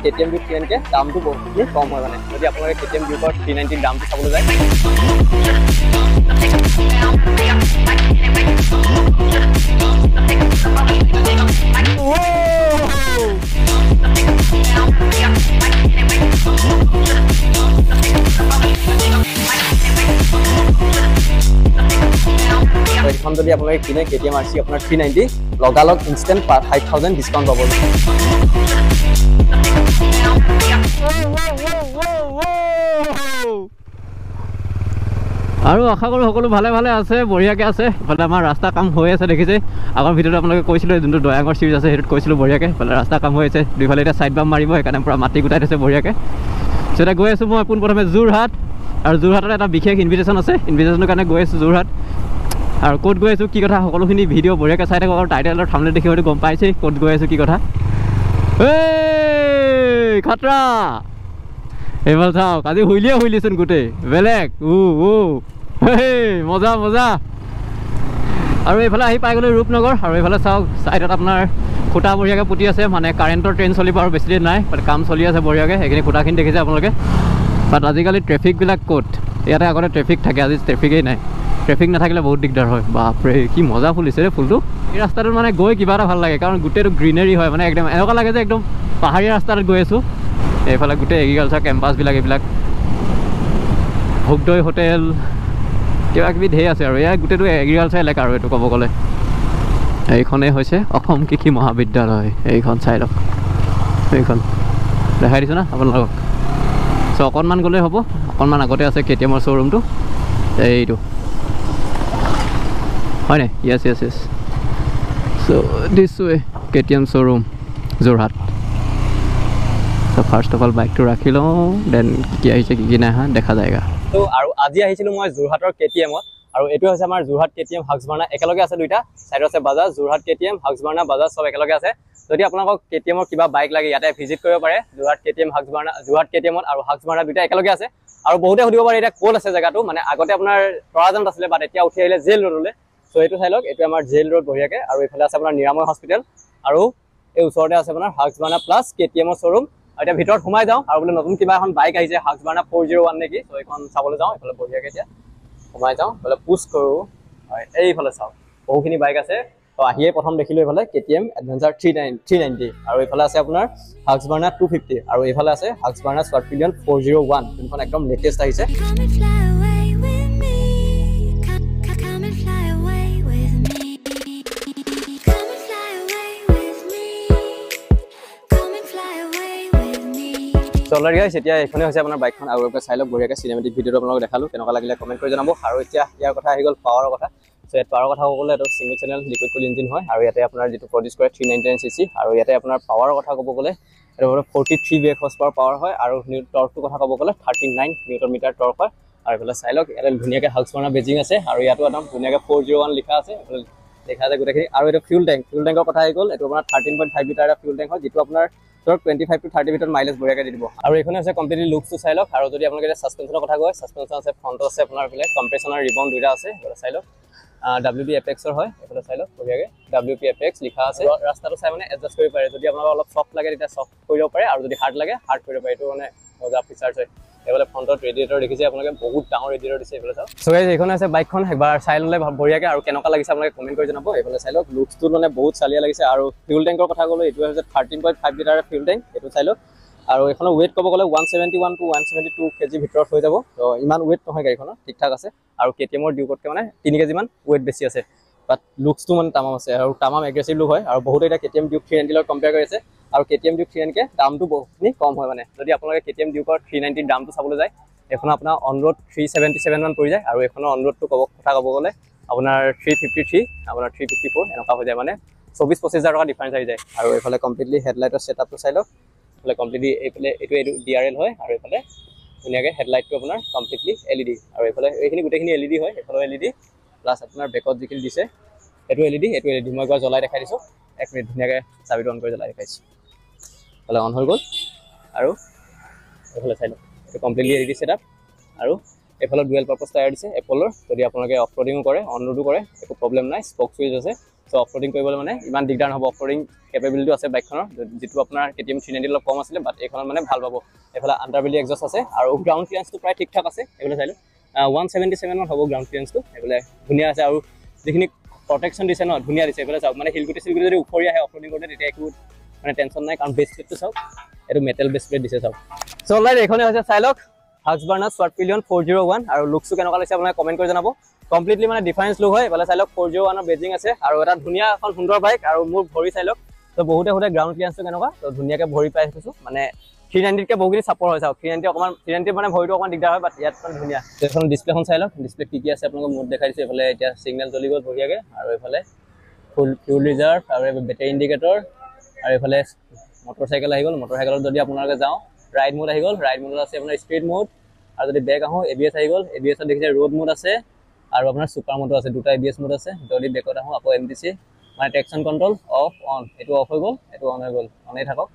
KTM Duke 390 কে দামটো বহুতখিনি কম হয় মানে যদি আপোনালোকে KTM Duke 390 দামটো চাবলৈ যায় এখন যদি আপোনালোকে কিনে KTM RC আপোনাৰ 390 লগালগ ইনষ্টেন্ট 5000 ডিসকাউন্ট পাব আৰু আশা কৰো সকলো ভালে ভালে আছে বঢ়িয়াকে আছে মানে আমাৰ ৰাস্তা কাম হৈ আছে দেখিছে আগৰ ভিডিঅ'ত আপোনালোকে কৈছিল যোনটো দয়াঙৰ সিৰিজ আছে হেতুত কৈছিল বঢ়িয়াকে মানে ৰাস্তা কাম হৈ আছে দুইফালে এটা সাইড বাম মাৰিব সেইকাৰণে পুৰা মাটি গুটাই দিছে বঢ়িয়াকে সেটা গৈ আছো মই পোন প্ৰথমে যোৰহাট আৰু যোৰহাটত এটা বিশেষ ইনভিটেশ্যন আছে ইনভিটেশ্যনৰ কাৰণে গৈ আছো যোৰহাট আৰু ক'ত গৈ আছো কি কথা সকলোখিনি ভিডিঅ' বঢ়িয়াকে চাই থাকক আৰু টাইটেলৰ থাম্বনেল দেখি হয়তো গম পাইছে ক'ত গৈ আছো কি কথা এই খাতৰা এইবাৰ চাওক আজি হুইলিচোন গোটেই বেলেগ মজা মজা আৰু এইফালে আহি পাই গ'লো ৰূপনগৰ আৰু এইফালে চাওক চাইডত আপোনাৰ খুঁটা বঢ়িয়াকৈ পুতি আছে মানে কাৰেণ্টৰ ট্ৰেইন চলিব আৰু বেছি দিন নাই কাম চলি আছে বঢ়িয়াকৈ সেইখিনি খুঁটাখিনি দেখিছে আপোনালোকে বাট আজিকালি ট্ৰেফিকবিলাক ক'ত ইয়াতে আগতে ট্ৰেফিক থাকে আজি ট্ৰেফিকেই নাই ট্ৰেফিক নাথাকিলে বহুত দিগদাৰ হয় বাপৰে কি মজা ফুলিছে ৰে ফুলটো এই ৰাস্তাটোত মানে গৈ কিবা এটা ভাল লাগে কাৰণ গোটেইটো গ্ৰীনেৰী হয় মানে একদম এনেকুৱা লাগে যে একদম পাহাৰীয়া ৰাস্তাত গৈ আছোঁ এইফালে গোটেই এগ্ৰিকালচাৰ কেম্পাছবিলাক এইবিলাক ভোগদৈ হোটেল কিবা কিবি ঢেৰ আছে আৰু ইয়াৰ গোটেইটো এগ্ৰিকালচাৰ এলেকা আৰু এইটো ক'ব গ'লে এইখনেই হৈছে অসম কৃষি মহাবিদ্যালয় এইখন চাই লওক এইখন দেখাই দিছোঁ না আপোনালোকক চ' অকণমান গ'লেই হ'ব অকণমান আগতে আছে KTMৰ শ্ব'ৰুমটো এইটো হয়নে য়েছ চ' দিছ ৱে KTM শ্ব'ৰুম যোৰহাট চ' ফাৰ্ষ্ট অফ অল বাইকটো ৰাখি লওঁ দেন কি আহিছে কি নাই দেখা যায়গা তো আৰু আজি আহিছিলোঁ মই যোৰহাটৰ KTMত আৰু এইটো হৈছে আমাৰ যোৰহাট KTM হাক্সবাৰ্ণা একেলগে আছে দুইটা সাইডত আছে বাজাজ যোৰহাট KTM হাক্সবাৰ্ণা বাজাজ সব একেলগে আছে যদি আপোনালোকক KTMৰ কিবা বাইক লাগে ইয়াতে ভিজিট কৰিব পাৰে যোৰহাট KTM হাক্সবাৰ্ণা যোৰহাট KTMত আৰু হাক্সবাৰ্ণা দুইটা একেলগে আছে আৰু বহুতে সুধিব পাৰে এটা ক'ত আছে জেগাটো মানে আগতে আপোনাৰ তৰাজানত আছিলে বাট এতিয়া উঠি আহিলে জেল ৰোডলৈ সো এইটো চাই লওক এইটো আমাৰ জেল ৰোড বঢ়িয়াকৈ আৰু এইফালে আছে আপোনাৰ নিৰাময় হস্পিটেল আৰু এই ওচৰতে আছে আপোনাৰ হাক্সবাৰ্ণা প্লাছ KTMৰ শ্ব'ৰুম এতিয়া ভিতৰত সোমাই যাওঁ আৰু বোলে নতুন কিবা এখন বাইক আহিছে হাক্সবাৰ্ণা 401 নেকি সো এইখন চাবলৈ যাওঁ এইফালে বঢ়িয়াকৈ এতিয়া সোমাই যাওঁ বোলে পুছ কৰোঁ হয় এইফালে চাওক বহুখিনি বাইক আছে তো আহিয়ে প্ৰথম দেখিলোঁ এইফালে KTM এডভেঞ্চাৰ 390 আৰু এইফালে আছে আপোনাৰ হাক্সবাৰ্ণা 250 আৰু এইফালে আছে হাক্সবাৰ্ণা স্কৰ্পিয়ন 401 যোনখন একদম লেটেষ্ট আহিছে অলৰেডি গাইছ এতিয়া এইখনে হৈছে আপোনাৰ বাইকখন আৰু এবাৰ চাই লওক বঢ়িয়াকৈ চিনেমেটিক ভিডিঅ'টো আপোনালোকক দেখালোঁ কেনেকুৱা লাগিলে কমেণ্ট কৰি জনাব আৰু এতিয়া ইয়াৰ কথা আহি গ'ল পাৱাৰৰ কথা চ' ইয়াত পাৱাৰৰ কথা ক'ব গ'লে এইটো ছিংগল চেনেল লিকুইড কুল ইঞ্জিন হয় আৰু ইয়াতে আপোনাৰ যিটো প্ৰডিউচ কৰে 399cc আৰু ইয়াতে আপোনাৰ পাৱাৰৰ কথা ক'ব গ'লে এইটো 43 ব্ৰেক হৰ্চ পাৱাৰ হয় আৰু টৰ্কটোৰ কথা ক'ব গ'লে 39 নিউটন মিটাৰ টৰ্ক হয় আৰু এইফালে চাই লওক ইয়াতে ধুনীয়াকৈ হাক্সবাৰ্ণা বেজিং আছে আৰু ইয়াতো একদম ধুনীয়াকৈ 401 লিখা আছে দেখা যায় গোটেইখিনি আৰু এইটো ফিউল টেংকৰ কথা আহি গ'ল এইটো আপোনাৰ 13.5 লিটাৰ এটা ফিউল টেংক হয় যিটো আপোনাৰ 25 to 30 ভিতৰত মাইলেজ বঢ়িয়াকৈ দি দিব আৰু এইখনে আছে কমপ্লিটলি লুকছটো চাই লওক আৰু যদি আপোনালোকে এতিয়া ছাছপেনশ্যনৰ কথা কয় ছাছপেনশ্যন আছে ফ্ৰণ্ট আছে আপোনাৰ এইফালে কম্প্ৰেছনৰ ৰিবন দুটা আছে এইফালে চাই লওক WP এপেক্সৰ হয় এইফালে চাই লওক বঢ়িয়াকৈ WP এপেক্স লিখা আছে ৰাস্তাটো চাই মানে এডজাষ্ট কৰিব পাৰে যদি আপোনালোকৰ অলপ চফ্ট লাগে তেতিয়া চফ্ট কৰিব পাৰে আৰু যদি হাৰ্ড লাগে হাৰ্ড কৰিব পাৰে এইটো মানে মজা ফিচাৰ্ছ হয় এইফালে ফ্ৰণ্টত ৰেডিয়েটৰ দেখিছে আপোনালোকে বহুত ডাঙৰ ৰেডিয়েটৰ দিছে এইফালে চাওক চ' গাইছ এইখন আছে বাইকখন একবাৰ চাই ল'লে বঢ়িয়াকৈ আৰু কেনেকুৱা লাগিছে আপোনালোকে কমেণ্ট কৰি জনাব এইফালে চাই লওক লুকছটো মানে বহুত চালিয়া লাগিছে আৰু ফিউল টেংকৰ কথা ক'লে এইটো হৈছে 13.5 লিটাৰ ফিউল টেংক এইটো চাই লওক আৰু এইখনৰ ৱেইট ক'ব গ'লে 171 to 172 কেজি ভিতৰত হৈ যাব তো ইমান ৱেইট নহয় গাড়ীখনৰ ঠিক ঠাক আছে আৰু KTMৰ ডিউকতকৈ মানে 3 কেজিমান ৱেইট বেছি আছে বাট লুকছটো মানে তামাম আছে আৰু তামাম এগ্ৰেছিভ লুক হয় আৰু বহুতে এতিয়া KTM Duke 390 লগত কম্পেয়াৰ কৰি আছে আৰু KTM Duke 390 কে দামটো বহুতখিনি কম হয় মানে যদি আপোনালোকে KTM Duke 390 দামটো চাবলৈ যায় এখন আপোনাৰ অন ৰোড 377 মান পৰি যায় আৰু এখনৰ অন ৰোডটো ক'ব গ'লে আপোনাৰ 353 আপোনাৰ 354 এনেকুৱা হৈ যায় মানে 24-25 হাজাৰ টকা ডিফাৰেঞ্চ আহি যায় আৰু এইফালে কমপ্লিটলি হেডলাইটৰ ছেটআপটো চাই লওক এইফালে কমপ্লিটলি এইটো DRL হয় আৰু এইফালে ধুনীয়াকৈ হেডলাইটটো আপোনাৰ কমপ্লিটলি LED আৰু এইফালে এইখিনি গোটেইখিনি LED হয় এইফালে LED প্লাছ আপোনাৰ বেকত যিখিনি দিছে এইটো LED মই একবাৰ জ্বলাই দেখাই দিছোঁ 1 মিনিট ধুনীয়াকৈ চাবিটো অন কৰি জ্বলাই দেখাইছোঁ এইফালে অন হৈ গ'ল আৰু এইফালে চাই লওক এইটো কমপ্লিটলি LED ছেটআপ আৰু এইফালে ডুৱেল পাৰ্পাছ টায়াৰ দিছে এপলৰ যদি আপোনালোকে অফ ৰোডিং কৰে অন ৰোডো কৰে একো প্ৰব্লেম নাই স্পক চুইচ আছে চ' অফ ৰ'ডিং কৰিবলৈ মানে ইমান দিগদাৰ নহ'ব। অফ ৰ'ডিং কেপেবিলিটিও আছে বাইকখনৰ, যিটো আপোনাৰ KTM 390 অলপ কম আছিলে, বাট এইখনত মানে ভাল পাব। এইফালে আণ্ডাৰবেলি এক্সজষ্ট আছে আৰু গ্ৰাউণ্ড ক্লিয়াৰেঞ্চটো প্ৰায় ঠিক ঠাক আছে। এইফালে চাই লওক 177 মান হ'ব গ্ৰাউণ্ড ক্লিয়াৰেঞ্চটো। এইফালে ধুনীয়া আছে আৰু যিখিনি প্ৰটেকশ্যন দিছে ন ধুনীয়া দিছে। এইফালে চাওক মানে শিলগুটি চিলগুটি যদি উফৰি আহে অফ ৰ'ডিং কৰোঁতে তেতিয়া একো মানে টেনশ্যন নাই, কাৰণ বেছ প্লেটটো চাওক, এইটো মেটেল বেছ প্লেট দিছে চাওক। চ' অলৰাইট এইখনে হৈছে চাই লওক হাস্কবাৰ্ণাৰ স্বাট পিলিয়ন 401 আৰু লুকছটো কেনেকুৱা লাগিছে আপোনালোকে কমেণ্ট কৰি জনাব। কমপ্লিটলি মানে ডিফাৰেঞ্চ লুক হয়। এইফালে চাই লওক 401ৰ বেজিং আছে আৰু এটা ধুনীয়া এখন সুন্দৰ বাইক। আৰু মোৰ ভৰি চাই লওক, ত' বহুতে সোধে গ্ৰাউণ্ড ক্লিয়াৰেঞ্চটো কেনেকুৱা, ত' ধুনীয়াকৈ ভৰি পাই থৈছোঁ। মানে 390তকৈ বহুখিনি চাপৰ হয় চাওক। 390 অকণমান 390 মানে ভৰিটো অকণমান দিগদাৰ হয়, বাট ইয়াত মানে ধুনীয়া। এইখন ডিছপ্লেখন চাই লওক, ডিছপ্লে কি আছে আপোনালোকক মোড দেখাই দিছোঁ। এইফালে এতিয়া ছিগনেল জ্বলি গ'ল বঢ়িয়াকৈ, আৰু এইফালে ফুল ফিউল ৰিজাৰ্ভ আৰু বেটাৰী ইণ্ডিকেটৰ, আৰু এইফালে মটৰচাইকেল আহি গ'ল। মটৰচাইকেলত যদি আপোনালোকে যাওঁ ৰাইড মোড আহি গ'ল। ৰাইড মোডত আছে আপোনাৰ স্পীড মোড, আৰু যদি বেক আহোঁ ABS আহি গ'ল। ABSত দেখিছে ৰোড মোড আছে আৰু আপোনাৰ ছুপাৰ মোডো আছে, দুটা ABS মোড আছে। যদি বেকত আহোঁ আকৌ MTC মানে ট্ৰেকশ্যন কণ্ট্ৰল অফ অন, এইটো অফ হৈ গ'ল, এইটো অন হৈ গ'ল, অনেই থাকক।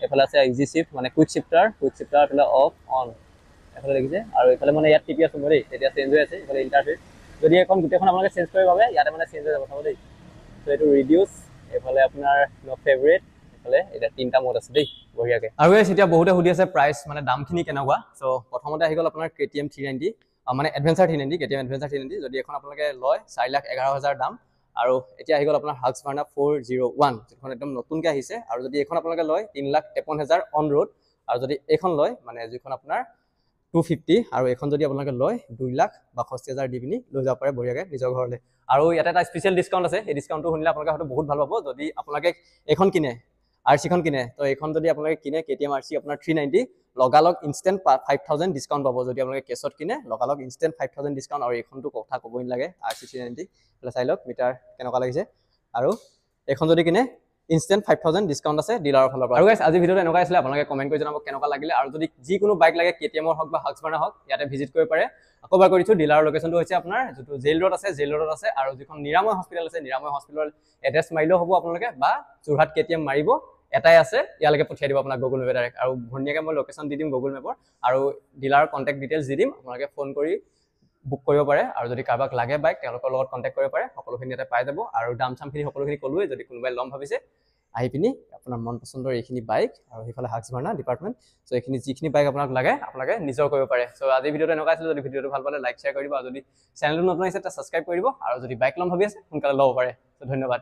এইফালে আছে ইজি শিফ্ট মানে কুইক শিফ্টাৰ এইফালে অফ অন, এইফালে দেখিছে। আৰু এইফালে মানে ইয়াত টিপি আছোঁ মই দেই, তেতিয়া চেঞ্জ হৈ আছে। এইফালে ইণ্টাৰফেচ যদি এখন গোটেইখন আপোনালোকে চেঞ্জ কৰিব বাবে ইয়াতে মানে চেঞ্জ হৈ যাব চাব দেই। ত' এইটো ৰিডিউচ, এইফালে আপোনাৰ ফেভৰেট, এইফালে এতিয়া 3টা মোড আছে দেই বঢ়িয়াকৈ। আৰু এতিয়া বহুতে সুধি আছে প্ৰাইচ মানে দামখিনি কেনেকুৱা। চ' প্ৰথমতে আহি গ'ল আপোনাৰ KTM 390 মানে এডভেঞ্চাৰ 390, KTM এডভেঞ্চাৰ 390 যদি এখন আপোনালোকে লয় 4,11,000 দাম। আৰু এতিয়া আহি গ'ল আপোনাৰ হাস্কবাৰ্ণাৰ 401, যিখন একদম নতুনকৈ আহিছে। আৰু যদি এইখন আপোনালোকে লয় 3,53,000 অন ৰোড, আৰু যদি এইখন লয় মানে যিখন আপোনাৰ 250, আৰু এইখন যদি আপোনালোকে লয় 2,62,000 দি পিনি লৈ যাব পাৰে বঢ়িয়াকৈ নিজৰ ঘৰলৈ। আৰু ইয়াতে এটা স্পেচিয়েল ডিছকাউণ্ট আছে, এই ডিছকাউণ্টটো শুনিলে আপোনালোকে হয়তো বহুত ভাল পাব। যদি আপোনালোকে এইখন কিনে RC-খন কিনে, তো এইখন যদি আপোনালোকে কিনে KTM RC আপোনাৰ 390 লগালগ ইনষ্টেণ্ট 5,000 ডিছকাউণ্ট পাব। যদি আপোনালোকে কেছত কিনে লগালগ ইনষ্টেণ্ট 5,000 ডিছকাউণ্ট। আৰু এইখনটো কথা ক'বই নালাগে RC 390, এইফালে চাই লওক মিটাৰ কেনেকুৱা লাগিছে। আৰু এইখন যদি কিনে ইনষ্টেণ্ট 5,000 ডিছকাউণ্ট আছে ডিলাৰৰ ফালৰ পৰা। আৰু গাইছ আজি ভিডিঅ'টো এনেকুৱা আছিলে, আপোনালোকে কমেণ্ট কৰি জনাব কেনেকুৱা লাগিলে। আৰু যদি যিকোনো বাইক লাগে KTM-ৰ হওক বা হাস্কবাৰ্ণাৰ হওক ইয়াতে ভিজিট কৰিব পাৰে। আকৌ এবাৰ কৰি দিছোঁ, ডিলাৰৰ লোকেশ্যনটো হৈছে আপোনাৰ যিটো জেইল ৰোড আছে, জেইল ৰোডত আছে। আৰু যিখন নিৰাময় হস্পিটেল আছে, নিৰাময় হস্পিটেলৰ এড্ৰেছ মাৰিলেও হ'ব আপোনালোকে, বা যোৰহাট KTM মাৰিব, এটাই আছে, ইয়ালৈকে পঠিয়াই দিব আপোনাক গুগল মেপে ডাইৰেক্ট। আৰু ধুনীয়াকৈ মই লোকেশ্যন দি দিম গুগল মেপৰ, আৰু ডিলাৰৰ কণ্টেক্ট ডিটেইলছ দি দিম, আপোনালোকে ফোন কৰি বুক কৰিব পাৰে। আৰু যদি কাৰোবাক লাগে বাইক তেওঁলোকৰ লগত কণ্টেক্ট কৰিব পাৰে, সকলোখিনি ইয়াতে পাই যাব। আৰু দাম চামখিনি সকলোখিনি ক'লোৱে। যদি কোনোবাই ল'ম ভাবিছে আহি পিনি আপোনাৰ মন পচন্দৰ এইখিনি বাইক, আৰু সেইফালে হাস্কবাৰ্ণাৰ ডিপাৰ্টমেণ্ট, চ' এইখিনি যিখিনি বাইক আপোনাক লাগে আপোনালোকে নিজৰ কৰিব পাৰে। চ' আজি ভিডিঅ'টো এনেকুৱা আছিলে। যদি ভিডিঅ'টো ভাল পালে লাইক শ্বেয়াৰ কৰি দিব, আৰু যদি চেনেলটো নতুন আহিছে তেতিয়া ছাবস্ক্ৰাইব কৰি দিব। আৰু যদি বাইক ল'ম ভাবি আছে সোনকালে ল'ব পাৰে। চ' ধন্যবাদ।